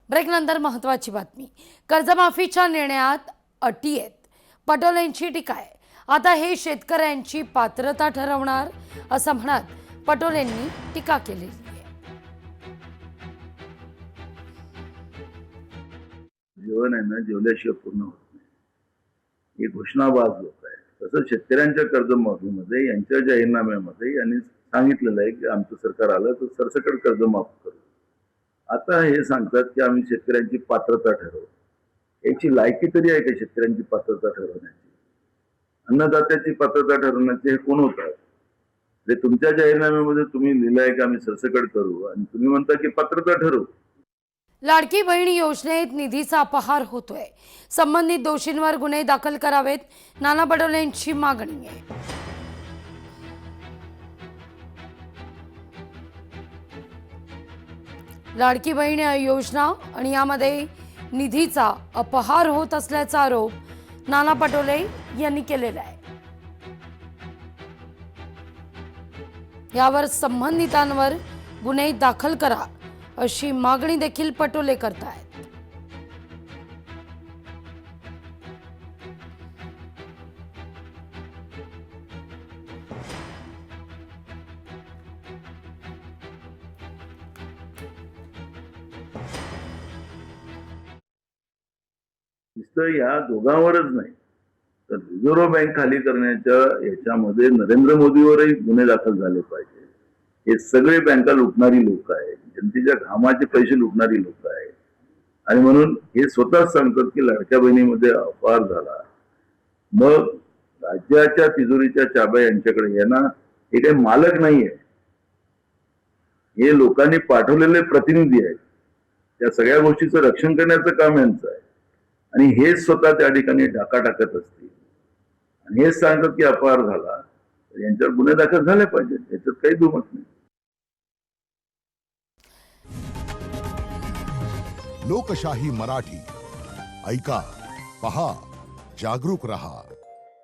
ब्रेकनंतर महत्त्वाची बातमी। कर्जमाफीच्या निर्णयात अटी आहेत, पटोलेंची टीका आहे। आता हे शेतकऱ्यांची पात्रता ठरवणार असं म्हणत पटोलेंनी टीका केली आहे। जीवन आहे ना, जेवल्याशिवाय पूर्ण होत नाही, ही घोषणाबाज लोक आहे। तसं शेतकऱ्यांच्या कर्जमाफीमध्ये यांच्या जाहीरनाम्यामध्ये यांनी सांगितलेलं आहे की आमचं सरकार आलं तर सरसकट कर्ज माफ करू। आता हे सांगतात की आम्ही शेतकऱ्यांची पात्रता ठरवू। याची लायकी तरी आहे का शेतकऱ्यांची पात्रता ठरवण्याची? अन्नदात्याची पात्रता ठरवण्याचे हे कोण होतात? ते तुमच्या जाहीरनाम्यामध्ये तुम्ही लिहिलंय की आम्ही सरसकट करू आणि तुम्ही म्हणता की पात्रता ठरवू। लाडकी बहीण योजनेत निधीचा अपहार होतोय, संबंधित दोषींवर गुन्हे दाखल करावेत, नाना पटोलेंची मागणी आहे। लाडकी बहीण योजना आणि यामध्ये निधीचा अपहार होत असल्याचा आरोप नाना पटोले यांनी केलेला आहे। यावर संबंधितांवर गुन्हे दाखल करा अशी मागणी देखील पटोले करतायत। नुसतं या दोघांवरच नाही तर रिझर्व्ह बँक खाली करण्याच्या याच्यामध्ये नरेंद्र मोदीवरही गुन्हे दाखल झाले पाहिजे। हे सगळे बँका लुटणारी लोक आहेत, जनतेच्या घामाचे पैसे लुटणारी लोक आहेत आणि म्हणून हे स्वतःच सांगतात की लाडक्या बहिणीमध्ये अपहार झाला। मग राज्याच्या तिजोरीच्या चाब्या यांच्याकडे यांना हे काही मालक नाहीये, हे लोकांनी पाठवलेले प्रतिनिधी आहेत। त्या सगळ्या गोष्टीचं रक्षण करण्याचं काम यांचं आहे आणि हे स्वतः त्या ठिकाणी डाका टाकत असतील आणि हेच सांगतात की अपहार झाला तर यांच्यावर गुन्हे दाखल झाले पाहिजेत, याच्यात काही दुमत नाही। लोकशाही मराठी ऐका, पहा, जागरूक रहा।